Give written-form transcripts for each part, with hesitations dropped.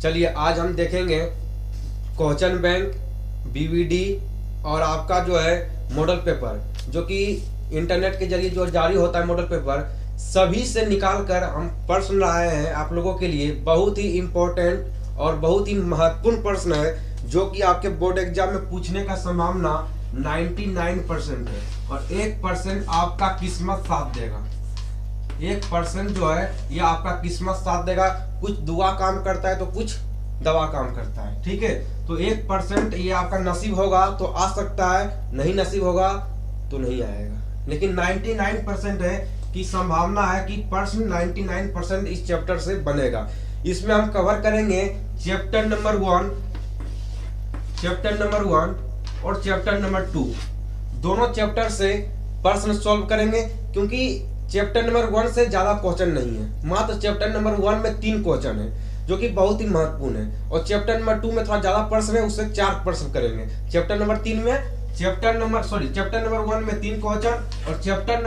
चलिए आज हम देखेंगे क्वेश्चन बैंक, बीवीडी और आपका जो है मॉडल पेपर, जो कि इंटरनेट के जरिए जो जारी होता है मॉडल पेपर, सभी से निकाल कर हम प्रश्न लाए हैं आप लोगों के लिए। बहुत ही इम्पोर्टेंट और बहुत ही महत्वपूर्ण प्रश्न है जो कि आपके बोर्ड एग्जाम में पूछने का संभावना 99% है और 1% आपका किस्मत साथ देगा। 1% जो है ये आपका किस्मत साथ देगा। कुछ दुआ काम करता है तो कुछ दवा काम करता है, ठीक है। तो 1% ये आपका नसीब होगा तो आ सकता है, नहीं नसीब होगा तो नहीं आएगा, लेकिन 99% है कि संभावना है कि प्रश्न 99% इस चैप्टर से बनेगा। इसमें हम कवर करेंगे चैप्टर नंबर 1 और चैप्टर नंबर 2। दोनों चैप्टर से प्रश्न सॉल्व करेंगे, क्योंकि चैप्टर नंबर 1 से ज्यादा क्वेश्चन नहीं है। मात्र चैप्टर नंबर 1 में 3 क्वेश्चन है जो कि बहुत ही महत्वपूर्ण है, और चैप्टर नंबर 2 में थोड़ा ज्यादा प्रश्न है, उससे 4 प्रश्न करेंगे। चैप्टर नंबर 1 में 3 क्वेश्चन और चैप्टर नंबर 1 में 3 क्वेश्चन और चैप्टर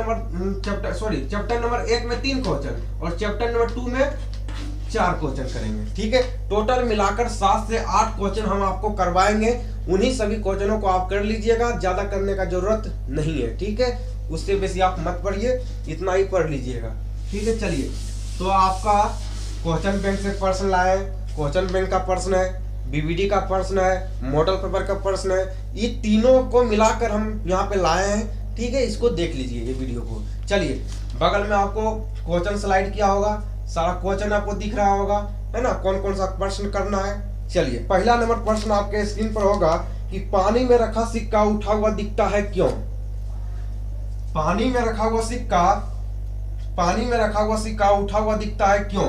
नंबर 2 में 4 क्वेश्चन करेंगे, ठीक है। टोटल मिलाकर 7 से 8 क्वेश्चन हम आपको करवाएंगे। उन्हीं सभी क्वेश्चनों को आप कर लीजिएगा, ज्यादा करने का जरूरत नहीं है, ठीक है। उससे बेसी आप मत पढ़िए, इतना ही पढ़ लीजिएगा, ठीक है। चलिए, तो आपका क्वेश्चन बैंक से प्रश्न लाए, क्वेश्चन बैंक का प्रश्न है, बीवीडी का प्रश्न है, मॉडल पेपर का प्रश्न है, ये तीनों को मिलाकर हम यहाँ पे लाए हैं, ठीक है। इसको देख लीजिए ये वीडियो को। चलिए, बगल में आपको क्वेश्चन स्लाइड किया होगा, सारा क्वेश्चन आपको दिख रहा होगा, है ना, कौन कौन सा प्रश्न करना है। चलिए, पहला नंबर प्रश्न आपके स्क्रीन पर होगा कि पानी में रखा सिक्का उठा हुआ दिखता है क्यों। पानी में रखा हुआ सिक्का उठा हुआ दिखता है क्यों।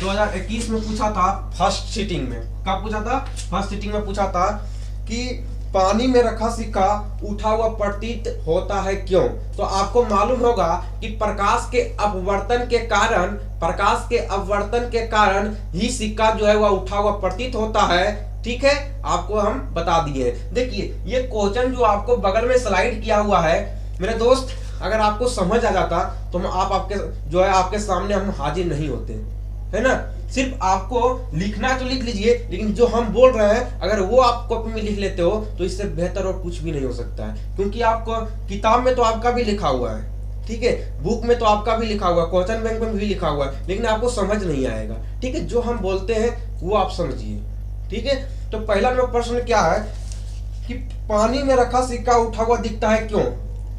2021 में पूछा था फर्स्ट सीटिंग में। कब पूछा था? फर्स्ट सीटिंग में पूछा था कि पानी में रखा सिक्का उठा हुआ प्रतीत होता है क्यों। तो आपको मालूम होगा कि प्रकाश के अपवर्तन के कारण ही सिक्का जो है वह उठा हुआ प्रतीत होता है, ठीक है। आपको हम बता दिए। देखिए, ये क्वेश्चन जो आपको बगल में स्लाइड किया हुआ है, मेरे दोस्त, अगर आपको समझ आ जाता तो आपके सामने हम हाजिर नहीं होते, है ना। सिर्फ आपको लिखना तो लिख लीजिए, लेकिन जो हम बोल रहे हैं अगर वो आप कॉपी में लिख लेते हो तो इससे बेहतर और कुछ भी नहीं हो सकता है, क्योंकि आपको किताब में तो आपका भी लिखा हुआ है, ठीक है, बुक में तो आपका भी लिखा हुआ है, क्वेश्चन बैंक में भी लिखा हुआ है, लेकिन आपको समझ नहीं आएगा, ठीक है। जो हम बोलते हैं वो आप समझिए, ठीक है। तो पहला नंबर प्रश्न क्या है कि पानी में रखा सिक्का उठा हुआ दिखता है क्यों।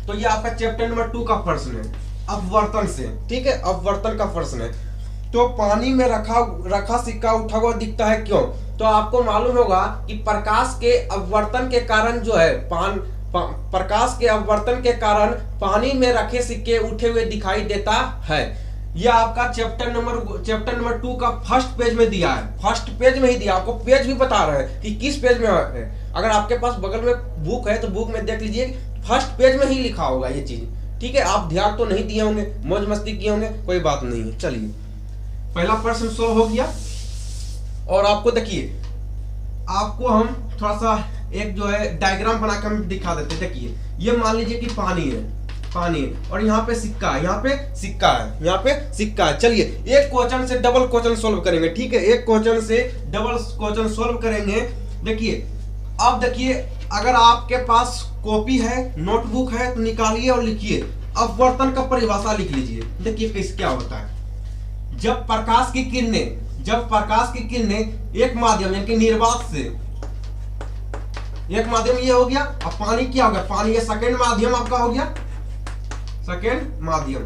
तो ये आपका चैप्टर नंबर 2 का प्रश्न है, अपवर्तन से, ठीक है, अपवर्तन का प्रश्न है। तो पानी में रखा सिक्का उठा हुआ दिखता है क्यों। तो आपको मालूम होगा कि प्रकाश के अपवर्तन के कारण जो है प्रकाश के अपवर्तन के कारण पानी में रखे सिक्के उठे हुए दिखाई देता है। यह आपका चैप्टर नंबर 2 का फर्स्ट पेज में दिया है। फर्स्ट पेज में ही दिया, आपको पेज भी बता रहे हैं कि किस पेज में है। अगर आपके पास बगल में बुक है तो बुक में देख लीजिए, फर्स्ट पेज में ही लिखा होगा ये चीज, ठीक है। आप ध्यान तो नहीं दिए होंगे, मौज मस्ती किए होंगे, कोई बात नहीं है। चलिए, पहला प्रश्न सॉल्व हो गया। और आपको देखिए, आपको हम थोड़ा सा एक जो है डायग्राम बना कर दिखा देते। देखिए, ये मान लीजिए कि पानी है और यहाँ पे सिक्का है, चलिए, एक क्वेश्चन से डबल क्वेश्चन सॉल्व करेंगे, ठीक है। एक क्वेश्चन से डबल क्वेश्चन सॉल्व करेंगे। देखिए, अब देखिए, अगर आपके पास कॉपी है, नोटबुक है, तो निकालिए और लिखिए, अपवर्तन का परिभाषा लिख लीजिए। देखिए क्या होता है। जब प्रकाश की किरणें एक माध्यम यानी कि निर्वात से, एक माध्यम ये हो गया, अब पानी क्या हो गया, पानी ये सेकंड माध्यम आपका हो गया, सेकंड माध्यम।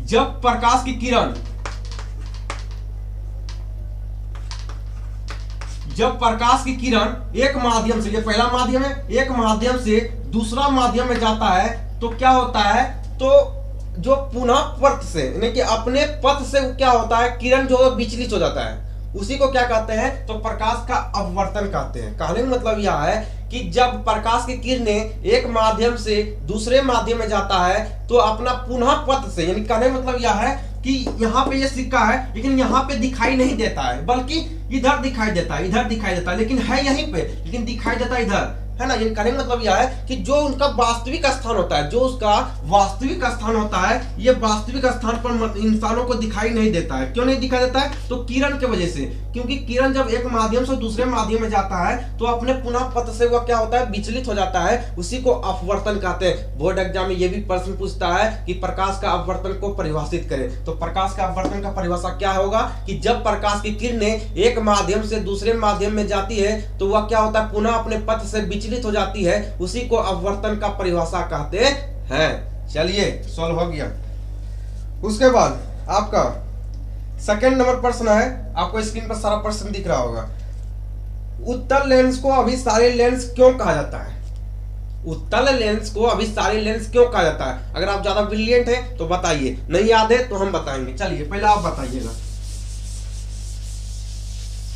जब प्रकाश की किरण एक माध्यम से, ये पहला माध्यम है, एक माध्यम से दूसरा माध्यम में जाता है तो क्या होता है, तो जो पुनः पथ से यानी कि अपने पथ से क्या होता है, किरण जो विचलित हो जाता है, उसी को क्या कहते हैं, तो प्रकाश का अपवर्तन कहते हैं। कहने का मतलब यह है कि जब प्रकाश की किरणें एक माध्यम से दूसरे माध्यम में जाता है तो अपना पुनः पथ से, यानी कहने का मतलब यह है कि यहाँ पे ये सिक्का है लेकिन यहाँ पे दिखाई नहीं देता है, बल्कि इधर दिखाई देता है, लेकिन है यहीं पे, लेकिन दिखाई देता है इधर, है ना। ये कहने का मतलब यह है कि जो उनका वास्तविक स्थान होता है, जो उसका वास्तविक स्थान होता है, ये वास्तविक स्थान पर इंसानों को दिखाई नहीं देता है। क्यों नहीं दिखाई देता है? तो किरण के वजह से, क्योंकि किरण जब एक माध्यम से दूसरे माध्यम में जाता है तो अपने पुनः पथ से वह क्या होता है, विचलित हो जाता है। उसी को अपवर्तन कहते हैं। बोर्ड एग्जाम में ये भी प्रश्न पूछता है कि प्रकाश का अपवर्तन को परिभाषित करें। तो प्रकाश का अपवर्तन का परिभाषा क्या होगा कि जब प्रकाश की किरणें एक माध्यम से दूसरे माध्यम में जाती है तो वह क्या होता है, पुनः अपने पथ से विचलित हो जाती है। उसी को अपवर्तन का परिभाषा कहते हैं। चलिए सॉल्व हो गया। उसके बाद आपका सेकंड नंबर प्रश्न है, आपको स्क्रीन पर सारा प्रश्न दिख रहा होगा। उत्तल लेंस को अभिसारी लेंस क्यों कहा जाता है? उत्तल लेंस को अभिसारी लेंस क्यों कहा जाता है? अगर आप ज्यादा ब्रिलियंट हैं तो बताइए, नहीं याद है तो हम बताएंगे। चलिए पहले आप बताइएगा।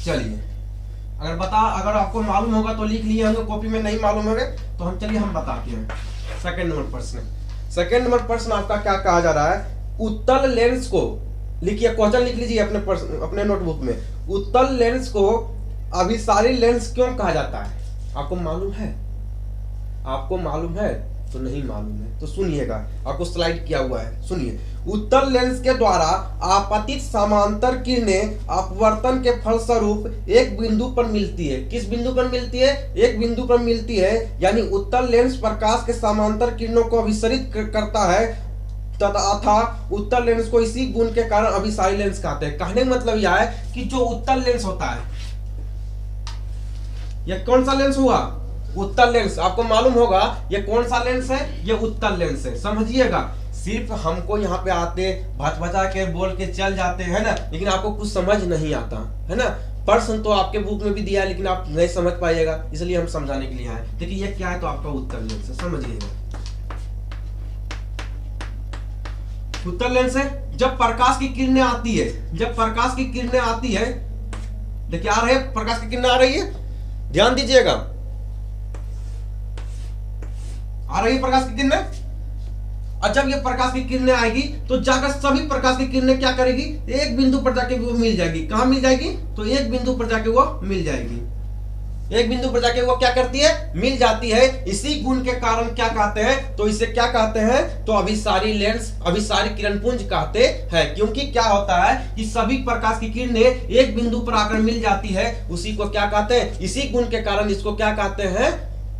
चलिए अगर आपको मालूम होगा तो लिख लिए होंगे कॉपी में, नहीं मालूम होगा तो हम बताते हैं। सेकंड नंबर प्रश्न आपका क्या कहा जा रहा है? उत्तल लेंस को लिखिए, क्वेश्चन लिख लीजिए अपने नोटबुक में। उत्तल लेंस को अभिसारी लेंस क्यों कहा जाता है? आपको मालूम है? आपको मालूम है तो नहीं मालूम है तो सुनिएगा, आपको स्लाइड किया हुआ है, सुनिए। उत्तल लेंस के द्वारा आपतित समांतर किरणें अपवर्तन के फलस्वरूप एक बिंदु पर मिलती है। किस बिंदु पर मिलती है? एक बिंदु पर मिलती है। यानी उत्तल लेंस प्रकाश के समांतर किरणों को अभिसरित करता है तथा उत्तल लेंस को इसी गुण के कारण अभिसारी लेंस कहते हैं। कहने का मतलब यह है कि जो उत्तल लेंस होता है, यह कौन सा लेंस हुआ? उत्तल लेंस। आपको मालूम होगा ये कौन सा लेंस है? ये उत्तल लेंस है, समझिएगा। सिर्फ हमको यहाँ पे आते भचभचा के बोल के चल जाते हैं ना, लेकिन आपको कुछ समझ नहीं आता है ना। प्रश्न तो आपके बुक में भी दिया है लेकिन आप नहीं समझ पाइएगा, इसलिए हम समझाने के लिए आए। देखिए ये क्या है, तो आपका उत्तल लेंस है, समझिएगा। उत्तल लेंस है जब प्रकाश की किरणें आती है, देखिए आ रहे प्रकाश की किरणें आ रही है, ध्यान दीजिएगा, आ रही है प्रकाश की किरणें। और जब ये प्रकाश की किरणें आएगी तो जाकर सभी प्रकाश की किरणें क्या करेगी? एक बिंदु पर जाके वो मिल जाएगी। कहां मिल जाएगी? तो एक बिंदु पर जाके वो मिल जाएगी। एक बिंदु पर जाके वो क्या करती है? मिल जाती है। इसी गुण के कारण क्या कहते हैं? तो इसे क्या कहते हैं? तो अभिसारी लेंस, अभिसारी किरणपुंज कहते हैं। क्योंकि क्या होता है कि सभी प्रकाश की किरणें एक बिंदु पर आकर मिल जाती है, उसी को क्या कहते हैं? इसी गुण के कारण इसको क्या कहते हैं?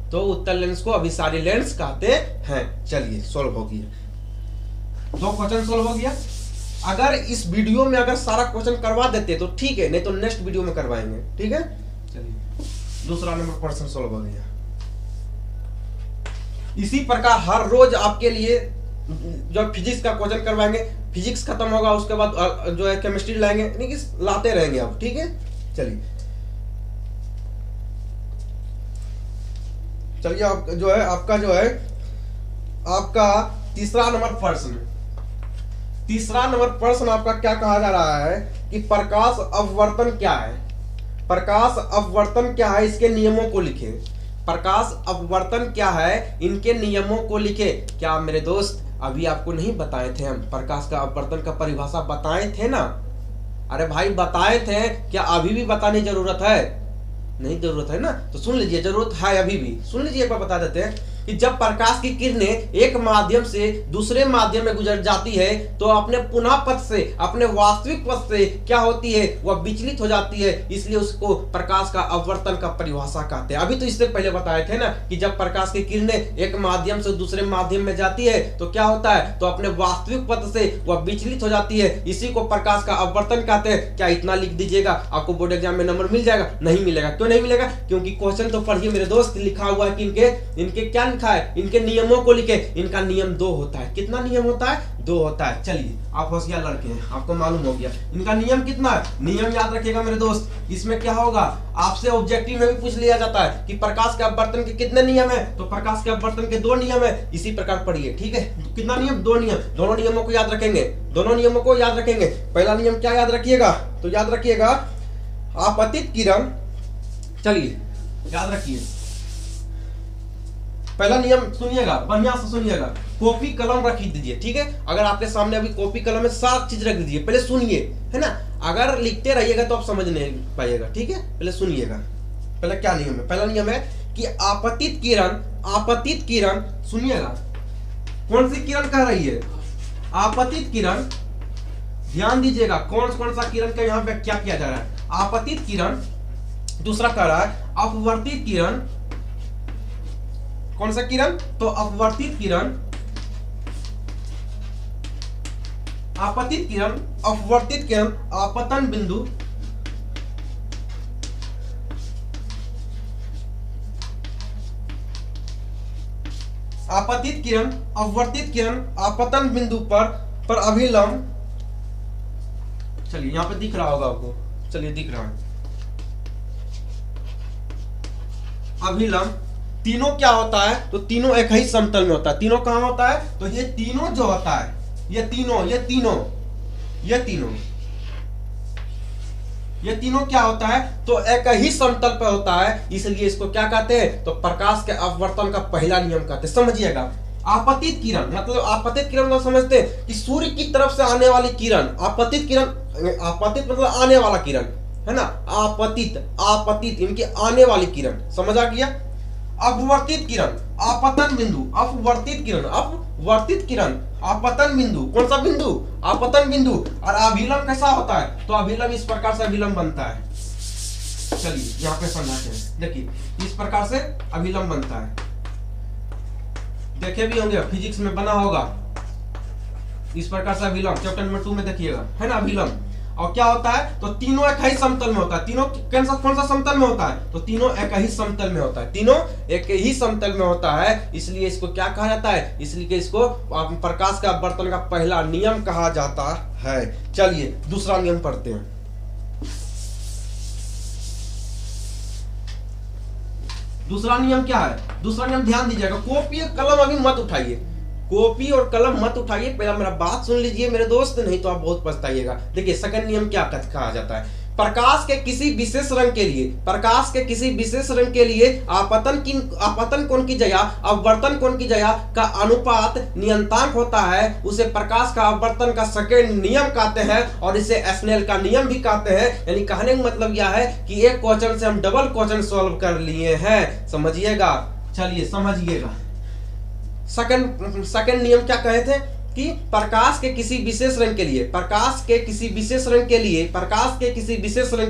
तो उत्तल लेंस को अभिसारी लेंस कहते हैं। चलिए सॉल्व हो गया, 2 क्वेश्चन सॉल्व हो गया। अगर इस वीडियो में अगर सारा क्वेश्चन करवा देते तो ठीक है, नहीं तो नेक्स्ट वीडियो में करवाएंगे, ठीक है। चलिए दूसरा नंबर क्वेश्चन सॉल्व हो गया। इसी प्रकार हर रोज आपके लिए जो फिजिक्स का क्वेश्चन करवाएंगे, फिजिक्स खत्म होगा उसके बाद जो है केमिस्ट्री लाएंगे, यानी कि लाते रहेंगे आप, ठीक है। चलिए आप जो है आपका तीसरा नंबर प्रश्न आपका क्या कहा जा रहा है कि प्रकाश अपवर्तन क्या है? प्रकाश अपवर्तन क्या है, इसके नियमों को लिखे। प्रकाश अपवर्तन क्या है, इनके नियमों को लिखे। क्या मेरे दोस्त अभी आपको नहीं बताए थे हम? प्रकाश का अपवर्तन का परिभाषा बताए थे ना? अरे भाई बताए थे, क्या अभी भी बताने की जरूरत है? नहीं जरूरत है ना, तो सुन लीजिए, जरूरत है अभी भी, सुन लीजिए। एक बार बता देते हैं कि जब प्रकाश की किरणें एक माध्यम से दूसरे माध्यम में गुजर जाती है तो अपने पुनः पथ से, अपने वास्तविक पथ से क्या होती है? वह विचलित हो जाती है। इसलिए उसको प्रकाश का अपवर्तन का परिभाषा कहते हैं। अभी तो इससे पहले बताए थे ना कि जब प्रकाश की किरणें एक माध्यम से दूसरे माध्यम में जाती है तो क्या होता है? तो अपने वास्तविक पथ से वह विचलित हो जाती है। इसी को प्रकाश का अपवर्तन कहते हैं। क्या इतना लिख दीजिएगा, आपको बोर्ड एग्जाम में नंबर मिल जाएगा? नहीं मिलेगा। क्यों नहीं मिलेगा? क्योंकि क्वेश्चन तो पढ़िए मेरे दोस्त, लिखा हुआ है कि इनके क्या लिखा है? इनके नियमों को लिखे। इनका नियम 2 होता है। कितना नियम होता है? 2 होता है। चलिए आप होशियार लड़के हैं, आपको मालूम हो गया इनका नियम कितना है। नियम याद रखिएगा मेरे दोस्त। इसमें क्या होगा, आपसे ऑब्जेक्टिव में भी पूछ लिया जाता है कि प्रकाश के अपवर्तन के कितने नियम है, तो प्रकाश के अपवर्तन के 2 नियम है। इसी प्रकार पढ़िए, ठीक है। कितना नियम? 2 नियम। दोनों नियमों को याद रखेंगे, दोनों नियमों को याद रखेंगे। पहला नियम क्या याद रखिएगा? तो याद रखिएगा आपतित किरण, चलिए याद रखिए। पहला नियम सुनिएगा, बढ़िया से सुनिएगा। कॉपी कलम रख दीजिए, ठीक है। अगर आपके सामने अभी कॉपी कलम में सारी चीज रख दीजिए, पहले सुनिए, है ना। अगर लिखते रहिएगा तो आप समझ नहीं पाइएगा, ठीक है। पहले सुनिएगा, पहले क्या नियम है। पहला नियम है कि आपतित किरण सुनिएगा, कौन सी किरण कह रही है? आपतित किरण। ध्यान दीजिएगा कौन सा किरण का यहाँ व्याख्या किया जा रहा है। आपतित किरण। दूसरा कह रहा है अपवर्तित किरण। कौन सा किरण? तो अपवर्तित किरण, आपतित किरण, अपवर्तित किरण, आपतन बिंदु, आपतित किरण, अपवर्तित किरण, आपतन बिंदु पर अभिलंब। चलिए यहां पे दिख रहा होगा आपको, चलिए दिख रहा है अभिलंब। तीनों क्या होता है? तो तीनों एक ही समतल में होता है। तीनों कहां होता है? तो ये तीनों जो होता है, ये तीनों क्या होता है? तो एक ही समतल पर होता है, इसलिए इसको क्या कहते हैं? तो प्रकाश के अपवर्तन का पहला नियम कहते हैं। समझिएगा, आपतित किरण मतलब, आपतित किरण मतलब समझते हैं कि सूर्य की तरफ से आने वाली किरण। आपतित किरण, आपतित मतलब आने वाला किरण है ना, आपतित इनकी आने वाली किरण, समझ आ गया। अपवर्तित किरण, आपतन बिंदु, अपवर्तित किरण, आपतन बिंदु। कौन सा बिंदु? आपतन बिंदु। और अभिलंब कैसा होता है? तो अभिलंब इस प्रकार से अभिलंब बनता है। चलिए यहाँ पे समझाते हैं। देखिए इस प्रकार से अभिलंब बनता है, देखे भी होंगे फिजिक्स में बना होगा इस प्रकार से अभिलंब, चैप्टर नंबर 2 में देखिएगा, है ना अभिलंब। और क्या होता है? तो तीनों एक ही समतल में होता है। तीनों कौन सा समतल में होता है? तो तीनों एक ही समतल में होता है। तीनों एक ही समतल में होता है, इसलिए इसको क्या कहा जाता है? इसलिए इसको प्रकाश का अपवर्तन का पहला नियम कहा जाता है। चलिए दूसरा नियम पढ़ते हैं। दूसरा नियम क्या है? दूसरा नियम ध्यान दीजिएगा, कॉपी और कलम अभी मत उठाइए, कॉपी और कलम मत उठाइए, पहला मेरा बात सुन लीजिए मेरे दोस्त, नहीं तो आप बहुत पछताइएगा। देखिए सेकंड नियम क्या कहा जाता है? प्रकाश के किसी विशेष रंग के लिए आपतन कोण की जगह अपवर्तन कोण की जगह का अनुपात नियतांक होता है, उसे प्रकाश का अपवर्तन का सेकंड नियम कहते हैं, और इसे स्नेल का नियम भी कहते हैं। यानी कहने का मतलब यह है कि एक क्वेश्चन से हम डबल क्वेश्चन सॉल्व कर लिए हैं, समझिएगा। चलिए समझिएगा, सेकंड नियम क्या कहे थे कि प्रकाश के किसी विशेष रंग के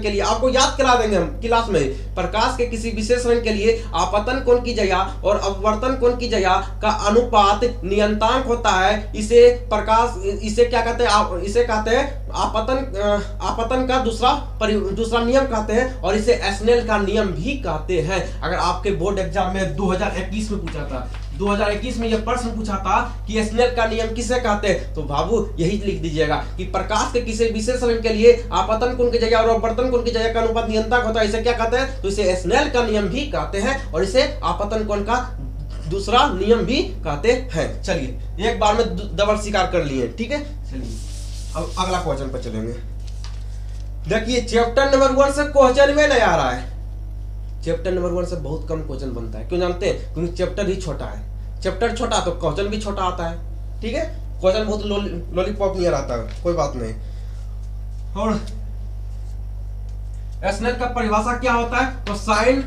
लिए आपको याद करा देंगे हम क्लास में। प्रकाश के किसी विशेष रंग के लिए आपतन कोण की जगह और अपवर्तन कोण की जगह का अनुपात नियतांक होता है, इसे क्या कहते हैं? इसे कहते हैं आपतन का दूसरा नियम कहते हैं, और इसे स्नेल का नियम भी कहते हैं। अगर आपके बोर्ड एग्जाम में 2021 में पूछा था, 2021 में यह प्रश्न पूछा था कि स्नेल का नियम किसे कहते हैं, तो बाबू यही लिख दीजिएगा कि प्रकाश के किसी विशेष रंग के लिए आपतन कोण की जगह और अपवर्तन कोण की जगह का अनुपात नियतांक होता है, इसे क्या कहते हैं? तो इसे स्नेल का नियम भी कहते हैं, और इसे आपतन कोण का दूसरा नियम भी कहते हैं। चलिए एक बार में डबल स्वीकार कर लिए, ठीक है। चलिए अब अगला क्वेश्चन पर चलेंगे। देखिए चैप्टर नंबर 1 से क्वेश्चन में नहीं आ रहा है। चैप्टर नंबर 1 से बहुत कम क्वेश्चन बनता है, क्यों जानते हैं? क्योंकि चैप्टर ही छोटा है। चैप्टर छोटा तो क्वेश्चन भी छोटा आता है, ठीक है। क्वेश्चन बहुत लॉलीपॉप नहीं आता है, कोई बात नहीं। और स्नेल का परिभाषा क्या होता है? तो साइन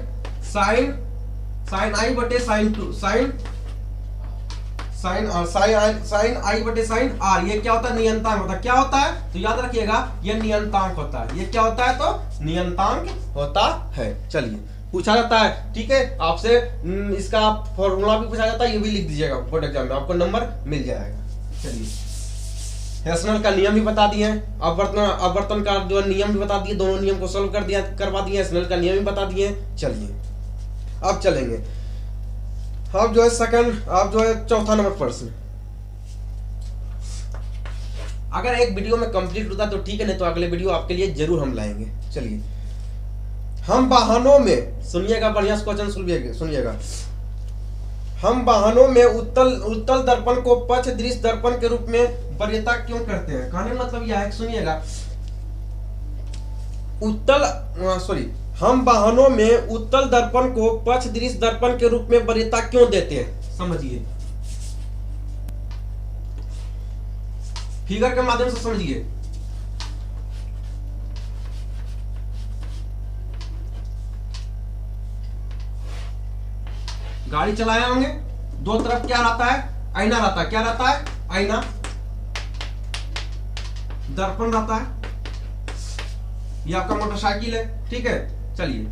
आई बटे साइन टू, साइन आई बटे साइन आर, ये क्या होता है? नियतांक होता है। क्या होता है? तो याद रखिएगा ये नियतांक होता है। ये क्या होता है? तो नियतांक होता है। चलिए पूछा जाता है, ठीक है, आपसे इसका फॉर्मूला भी पूछा जाता है, ये भी लिख दीजिएगा बोर्ड एग्जाम में, आपको नंबर मिल जाएगा। चलिए स्नेल का नियम भी बता दिए, अपवर्तन का जो नियम भी बता दिए, दोनों नियम को सोल्व करवा दिए, स्नेल का नियम भी बता दिए। चलिए अब चलेंगे, अब जो है चौथा नंबर प्रश्न। अगर एक वीडियो में कंप्लीट होता तो ठीक है, नहीं तो अगले वीडियो आपके लिए जरूर हम लाएंगे। चलिए हम वाहनों में, सुनिएगा बढ़िया से क्वेश्चन सुनिएगा, हम वाहनों में उत्तल दर्पण को पक्ष दृश्य दर्पण के रूप में वरीयता क्यों करते हैं? कहने मतलब यह है, सुनिएगा, हम वाहनों में उत्तल दर्पण को पक्ष दृश्य दर्पण के रूप में वरीयता क्यों देते हैं? समझिए, फिगर के माध्यम से समझिए। गाड़ी चलाए होंगे, दो तरफ क्या रहता है, आईना रहता है। क्या रहता है, आईना, दर्पण रहता है। ये आपका मोटरसाइकिल है, ठीक है। चलिए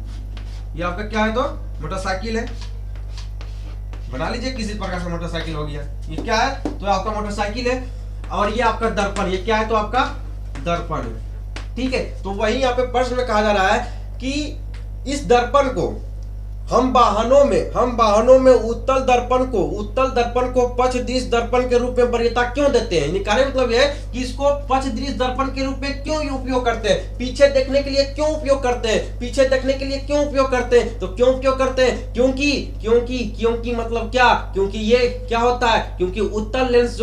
ये आपका क्या है, तो मोटरसाइकिल है, बना लीजिए किसी प्रकार से मोटरसाइकिल हो गया। ये क्या है, तो आपका मोटरसाइकिल है। और ये आपका दर्पण, ये क्या है, तो आपका दर्पण है, ठीक है। तो वही यहाँ पे प्रश्न में कहा जा रहा है कि इस दर्पण को हम वाहनों में उत्तल दर्पण को पक्ष दृश्य दर्पण के रूप में वरीयता क्यों देते हैं। निकालने मतलब यह है कि इसको पक्ष दृश्य दर्पण के रूप में क्यों उपयोग करते हैं, पीछे देखने के लिए क्यों उपयोग करते हैं, पीछे देखने के लिए क्यों उपयोग करते हैं। तो क्यों उपयोग करते हैं, क्योंकि मतलब क्या, क्योंकि ये क्या होता है, क्योंकि उत्तल लेंस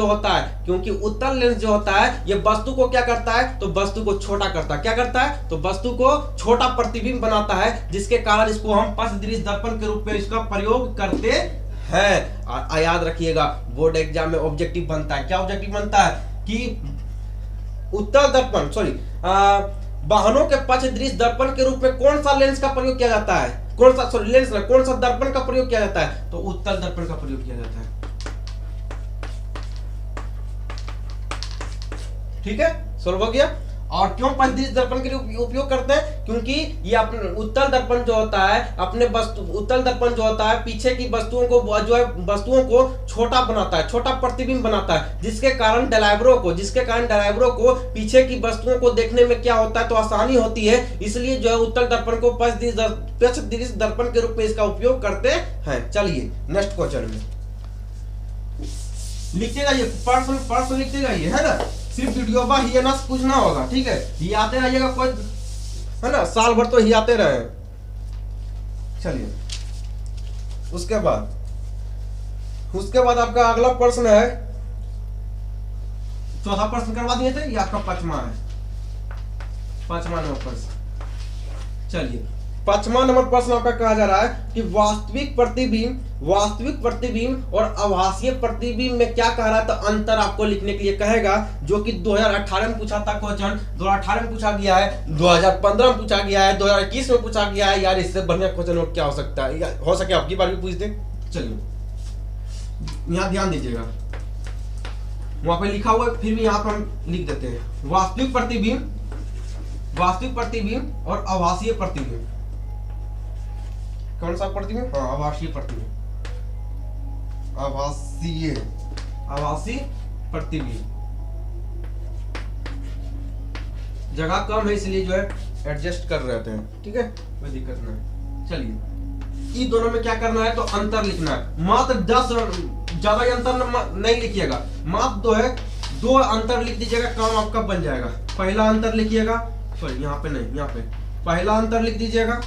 जो होता है ये वस्तु को क्या करता है, तो वस्तु को छोटा करता है। क्या करता है, तो वस्तु को छोटा प्रतिबिंब बनाता है, जिसके कारण इसको हम पक्ष दृश्य दर्पण के रूप में इसका प्रयोग करते हैं। और याद रखिएगा बोर्ड एग्जाम में ऑब्जेक्टिव बनता है। क्या ऑब्जेक्टिव बनता है कि उत्तल दर्पण वाहनों के पक्ष दृश्य दर्पण के रूप में कौन सा लेंस का प्रयोग किया जाता है, कौन सा दर्पण का प्रयोग किया जाता है, तो उत्तल दर्पण का प्रयोग किया जाता है। ठीक है, सोल्व हो गया। और क्यों पक्ष दृश्य दर्पण के लिए उपयोग करते हैं, क्योंकि ये अपने उत्तल दर्पण जो होता है पीछे की वस्तुओं को छोटा बनाता है, छोटा प्रतिबिंब बनाता है, जिसके कारण ड्राइवरों को पीछे की वस्तुओं को देखने में क्या होता है, तो आसानी होती है। इसलिए जो है उत्तल दर्पण को पक्ष दृश्य दर्पण के रूप में इसका उपयोग करते हैं। चलिए नेक्स्ट क्वेश्चन में लिखते जाइए, प्रश्न लिखते जाइए, है ना। सिर्फ वीडियो बा ही ना पूछना होगा, ठीक है। ही आते रहिएगा, कोई है ना, साल भर तो ही आते रहे। चलिए उसके बाद आपका अगला प्रश्न है, चौथा प्रश्न करवा दिए थे, ये आपका पांचवा नंबर प्रश्न। चलिए पांचवा नंबर प्रश्न आपका कहा जा रहा है कि वास्तविक प्रतिबिंब और आभासीय प्रतिबिंब में क्या कह रहा है, तो अंतर आपको लिखने के लिए कहेगा, जो कि 2018 में पूछा था क्वेश्चन, 2018 में पूछा गया है, 2015 में पूछा गया है, 2021 में पूछा गया है। यार इससे बढ़िया क्वेश्चन और क्या हो सकता है, हो सके आपकी बार भी पूछ दे। चलिए यहाँ ध्यान दीजिएगा, वहां पे लिखा हुआ है, फिर भी यहाँ पर हम लिख देते हैं। वास्तविक प्रतिबिंब और आभासीय प्रतिबिंब, कौन सा प्रतिबिंब, हाँ आभासीय प्रतिबिंब, आभासीय प्रतिबिंब। जगह कम है इसलिए जो है एडजस्ट कर रहे थे, ठीक है, कोई दिक्कत नहीं। चलिए इन दोनों में क्या करना है, तो अंतर लिखना है। मात्र 10 ज्यादा अंतर नहीं लिखिएगा, मात्र दो अंतर लिख दीजिएगा, काम आपका बन जाएगा। पहला अंतर लिखिएगा, सॉरी यहाँ पे नहीं, यहाँ पे पहला अंतर लिख दीजिएगा।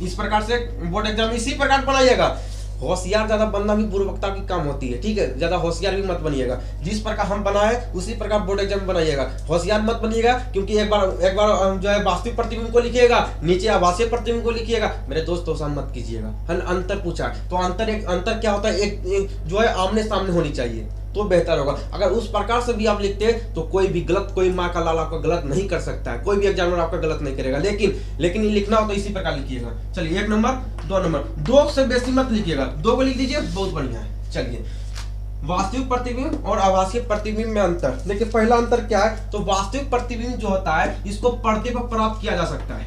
इस प्रकार से बोर्ड एग्जाम इसी प्रकार बनाइएगा। होशियार ज्यादा बनना भी बुर्बकता की काम होती है, ठीक है। ज्यादा होशियार भी मत बनिएगा, जिस प्रकार हम बनाए उसी प्रकार बोर्ड एग्जाम बनाइएगा। होशियार मत बनिएगा, क्योंकि एक बार जो है वास्तविक प्रतिबिंब को लिखिएगा, नीचे आभासीय प्रतिबिंब को लिखिएगा। मेरे दोस्त आसान मत कीजिएगा। अंतर पूछा तो अंतर क्या होता है, एक जो है आमने सामने होनी चाहिए तो बेहतर होगा। अगर उस प्रकार से भी आप लिखते हैं तो कोई माँ का लाल आपका गलत नहीं कर सकता है, कोई भी एग्जामिनर आपका गलत नहीं करेगा। लेकिन ये लिखना हो तो इसी प्रकार लिखिएगा। चलिए 1 नंबर 2 नंबर, 2 से बेसी मत लिखिएगा, 2 को लिख दीजिए, बहुत बढ़िया है। चलिए वास्तविक प्रतिबिंब और आभासीय प्रतिबिंब में अंतर देखिए। पहला अंतर क्या है, तो वास्तविक प्रतिबिंब जो होता है इसको पर्दे पर प्राप्त किया जा सकता है।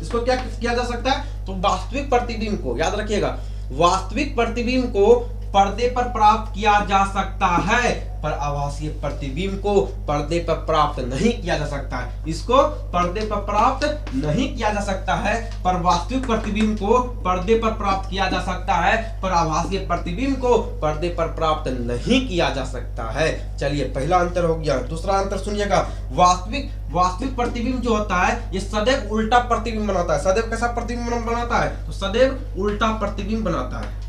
इसको क्या किया जा सकता है, तो वास्तविक प्रतिबिंब को याद रखिएगा, वास्तविक प्रतिबिंब को पर्दे पर प्राप्त किया जा सकता है, पर आभासीय प्रतिबिंब को पर्दे पर प्राप्त नहीं किया जा सकता है। इसको पर्दे पर प्राप्त नहीं किया जा सकता है, पर वास्तविक प्रतिबिंब को पर्दे पर प्राप्त किया जा सकता है, पर आभासीय प्रतिबिंब को पर्दे पर प्राप्त नहीं किया जा सकता है। चलिए पहला अंतर हो गया। दूसरा अंतर सुनिएगा, वास्तविक प्रतिबिंब जो होता है ये सदैव उल्टा प्रतिबिंब बनाता है। सदैव कैसा प्रतिबिंब बनाता है, तो सदैव उल्टा प्रतिबिंब बनाता है,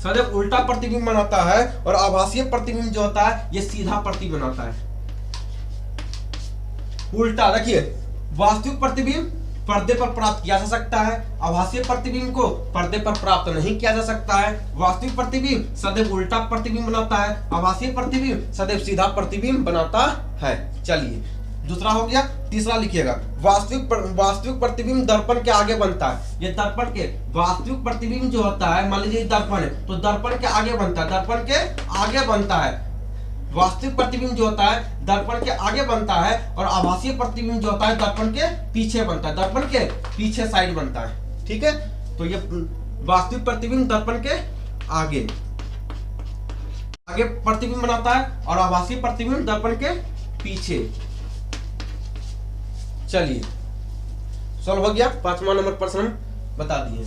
सदैव उल्टा प्रतिबिंब बनाता है। और आभासीय प्रतिबिंब जो होता है ये सीधा प्रतिबिंब बनाता है, उल्टा। देखिए वास्तविक प्रतिबिंब पर्दे पर प्राप्त किया जा सकता है, आभासीय प्रतिबिंब को पर्दे पर प्राप्त नहीं किया जा सकता है। वास्तविक प्रतिबिंब सदैव उल्टा प्रतिबिंब बनाता है, आभासीय प्रतिबिंब सदैव सीधा प्रतिबिंब बनाता है। चलिए दूसरा हो गया। तीसरा लिखिएगा, वास्तविक प्रतिबिंब दर्पण के आगे बनता है। ये दर्पण के वास्तविक प्रतिबिंब जो होता है, मान लीजिए दर्पण है तो दर्पण के आगे बनता है, दर्पण के आगे बनता है। वास्तविक प्रतिबिंब जो होता है दर्पण के आगे बनता है, और आभासीय प्रतिबिंब जो होता है दर्पण के पीछे बनता है, दर्पण के पीछे साइड बनता है। ठीक है, तो ये वास्तविक प्रतिबिंब दर्पण के आगे प्रतिबिंब बनाता है, और आभासी प्रतिबिंब दर्पण के पीछे। चलिए सॉल्व हो गया। 5वां नंबर प्रश्न हम बता दिए।